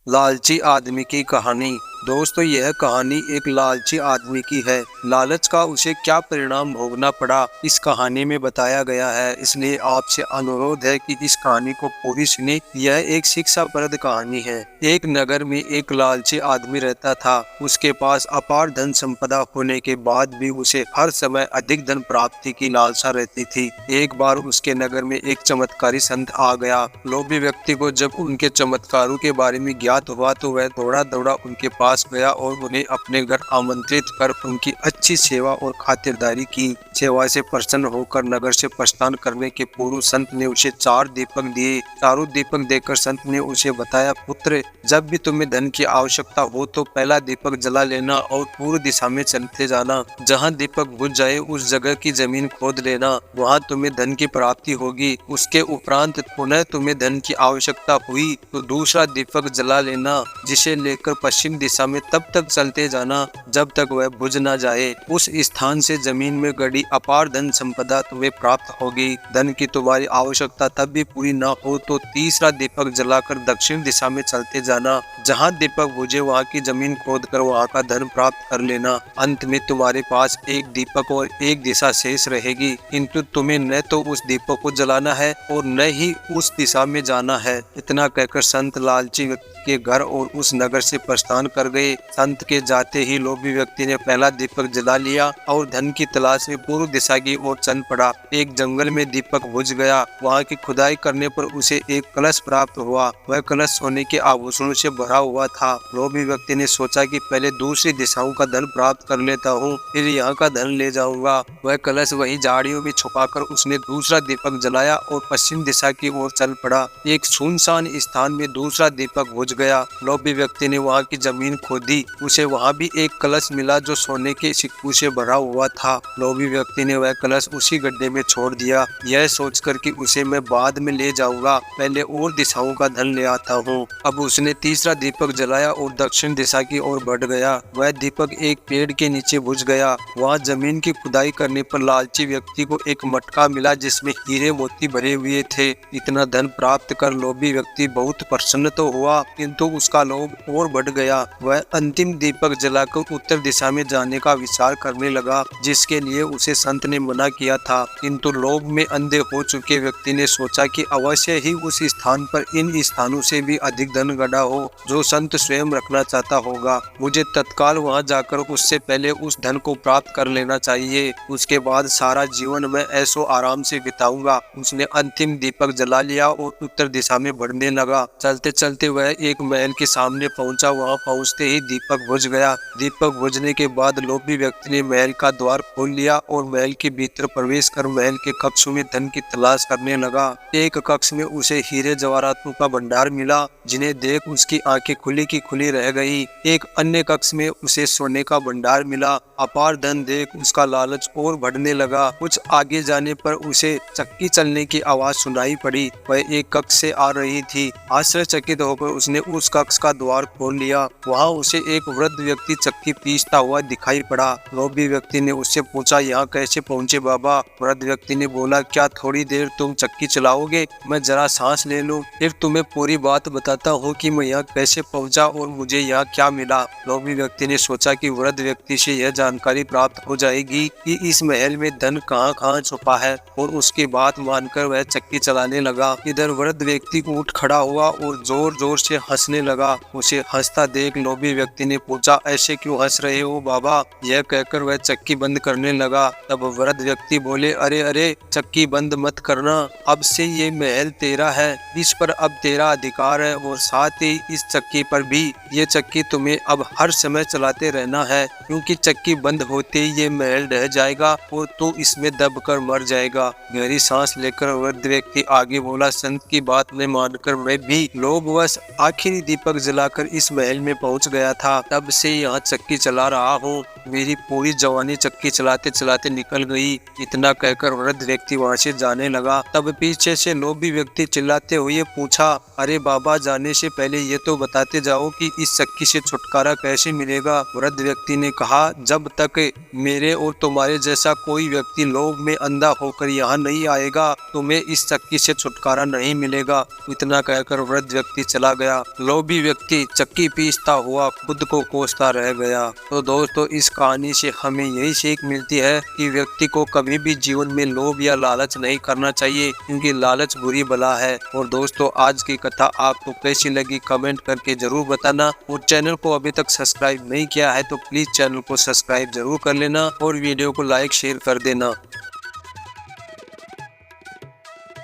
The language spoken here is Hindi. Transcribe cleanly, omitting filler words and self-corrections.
लालची आदमी की कहानी। दोस्तों, यह कहानी एक लालची आदमी की है। लालच का उसे क्या परिणाम भोगना पड़ा, इस कहानी में बताया गया है। इसलिए आपसे अनुरोध है कि इस कहानी को पूरी सुनिए। यह एक शिक्षाप्रद कहानी है। एक नगर में एक लालची आदमी रहता था। उसके पास अपार धन संपदा होने के बाद भी उसे हर समय अधिक धन प्राप्ति की लालसा रहती थी। एक बार उसके नगर में एक चमत्कारी संत आ गया। लोभी व्यक्ति को जब उनके चमत्कारों के बारे में ज्ञात हुआ तो वह दौड़ा दौड़ा उनके पास गया और उन्हें अपने घर आमंत्रित कर उनकी अच्छी सेवा और खातिरदारी की। सेवा से प्रसन्न होकर नगर से प्रस्थान करने के पूर्व संत ने उसे 4 दीपक दिए। चारों दीपक देकर संत ने उसे बताया, पुत्र, जब भी तुम्हें धन की आवश्यकता हो तो पहला दीपक जला लेना और पूर्व दिशा में चलते जाना। जहाँ दीपक बुझ जाए उस जगह की जमीन खोद लेना, वहाँ तुम्हें धन की प्राप्ति होगी। उसके उपरांत पुनः तुम्हें धन की आवश्यकता हुई तो दूसरा दीपक जला लेना, जिसे लेकर पश्चिम दिशा में तब तक चलते जाना जब तक वह बुझ न जाए। उस स्थान से जमीन में गड़ी अपार धन संपदा तुम्हें प्राप्त होगी। धन की तुम्हारी आवश्यकता तब भी पूरी न हो तो तीसरा दीपक जलाकर दक्षिण दिशा में चलते जाना। जहाँ दीपक बुझे वहाँ की जमीन खोद कर वहाँ का धन प्राप्त कर लेना। अंत में तुम्हारे पास एक दीपक और एक दिशा शेष रहेगी, किंतु तुम्हें न तो उस दीपक को जलाना है और न ही उस दिशा में जाना है। इतना कहकर संत लालची व्यक्ति के घर और उस नगर से प्रस्थान कर गए। संत के जाते ही लोभी व्यक्ति ने पहला दीपक जला लिया और धन की तलाश में पूर्व दिशा की ओर चल पड़ा। एक जंगल में दीपक बुझ गया। वहाँ की खुदाई करने पर उसे एक कलश प्राप्त हुआ। वह कलश सोने के आभूषणों से भरा हुआ था। लोभी व्यक्ति ने सोचा कि पहले दूसरी दिशाओं का धन प्राप्त कर लेता हूँ, फिर यहाँ का धन ले जाऊंगा। वह कलश वही झाड़ियों में छुपाकर उसने दूसरा दीपक जलाया और पश्चिम दिशा की ओर चल पड़ा। एक सुनसान स्थान में दूसरा दीपक बुझ गया। लोभी व्यक्ति ने वहाँ की जमीन खोदी। उसे वहाँ भी एक कलश मिला जो सोने के सिक्कों से भरा हुआ था। लोभी व्यक्ति ने वह कलश उसी गड्ढे में छोड़ दिया, यह सोचकर कि उसे मैं बाद में ले जाऊंगा, पहले और दिशाओं का धन ले आता हूँ। अब उसने तीसरा दीपक जलाया और दक्षिण दिशा की ओर बढ़ गया। वह दीपक एक पेड़ के नीचे बुझ गया। वहाँ जमीन की खुदाई करने पर लालची व्यक्ति को एक मटका मिला जिसमें हीरे मोती भरे हुए थे। इतना धन प्राप्त कर लोभी व्यक्ति बहुत प्रसन्न तो हुआ, किंतु उसका लोभ और बढ़ गया। वह अंतिम दीपक जलाकर उत्तर दिशा में जाने का विचार करने लगा, जिसके लिए उसे संत ने मना किया था। किंतु लोभ में अंधे हो चुके व्यक्ति ने सोचा कि अवश्य ही उस स्थान पर इन स्थानों से भी अधिक धन गड़ा हो जो संत स्वयं रखना चाहता होगा। मुझे तत्काल वहां जाकर उससे पहले उस धन को प्राप्त कर लेना चाहिए। उसके बाद सारा जीवन मैं ऐसो आराम से बिताऊंगा। उसने अंतिम दीपक जला लिया और उत्तर दिशा में बढ़ने लगा। चलते चलते वह एक महल के सामने पहुंचा। वहां पहुंचते ही दीपक बुझ गया। दीपक बुझने के बाद लोभी व्यक्ति ने महल का द्वार खोल लिया और महल के भीतर प्रवेश कर महल के कक्षों में धन की तलाश करने लगा। एक कक्ष में उसे हीरे जवाहरातों का भंडार मिला, जिन्हें देख उसकी आंखें खुली की खुली रह गई। एक अन्य कक्ष में उसे सोने का भंडार मिला। अपार धन देख उसका लालच और बढ़ने लगा। कुछ आगे जाने पर उसे चक्की चलने की आवाज सुनाई पड़ी। वह एक कक्ष से आ रही थी। आश्चर्यचकित होकर उसने उस कक्ष का द्वार खोल लिया। वहां उसे एक वृद्ध व्यक्ति चक्की पीसता हुआ दिखाई पड़ा। लोभी व्यक्ति ने उससे पूछा, यहाँ कैसे पहुँचे बाबा? वृद्ध व्यक्ति ने बोला, क्या थोड़ी देर तुम चक्की चलाओगे? मैं जरा सांस ले लूं, फिर तुम्हें पूरी बात बताता हूँ कि मैं यहाँ कैसे पहुँचा और मुझे यहाँ क्या मिला। लोभी व्यक्ति ने सोचा कि वृद्ध व्यक्ति से यह जानकारी प्राप्त हो जाएगी कि इस महल में धन कहाँ छुपा है, और उसकी बात मानकर वह चक्की चलाने लगा। इधर वृद्ध व्यक्ति उठ खड़ा हुआ और जोर जोर से हंसने लगा। उसे हंसता देख लोभी व्यक्ति ने पूछा, ऐसे क्यों हंस रहे हो बाबा? यह कहकर वह चक्की बंद करने लगा। तब वृद्ध व्यक्ति बोले, अरे अरे, चक्की बंद मत करना, अब से ये महल तेरा है, इस पर अब तेरा अधिकार है, और साथ ही इस चक्की पर भी। ये चक्की तुम्हें अब हर समय चलाते रहना है, क्योंकि चक्की बंद होते ही ये महल ढह जाएगा और तू इसमें दब कर मर जाएगा। गहरी सांस लेकर वृद्ध व्यक्ति आगे बोला, संत की बात में मानकर मैं भी लोभवश आखिरी दीपक जलाकर इस महल में पहुंच गया था। तब से यहाँ चक्की चला रहा हूँ। मेरी पूरी जवानी चक्की चलाते चलाते निकल गई। इतना कहकर वृद्ध व्यक्ति वहां से जाने लगा। तब पीछे से लोभी व्यक्ति चिल्लाते हुए पूछा, अरे बाबा, जाने से पहले ये तो बताते जाओ कि इस चक्की से छुटकारा कैसे मिलेगा? वृद्ध व्यक्ति ने कहा, जब जब तक मेरे और तुम्हारे जैसा कोई व्यक्ति लोभ में अंधा होकर यहाँ नहीं आएगा तुम्हें इस चक्की से छुटकारा नहीं मिलेगा। इतना कहकर वृद्ध व्यक्ति चला गया। लोभी व्यक्ति चक्की पीसता हुआ खुद को कोसता रह गया। तो दोस्तों इस कहानी से हमें यही सीख मिलती है कि व्यक्ति को कभी भी जीवन में लोभ या लालच नहीं करना चाहिए, क्योंकि लालच बुरी बला है। और दोस्तों आज की कथा आपको कैसी लगी कमेंट करके जरूर बताना, और चैनल को अभी तक सब्सक्राइब नहीं किया है तो प्लीज चैनल को सब्सक्राइब जरूर कर लेना और वीडियो को लाइक शेयर कर देना।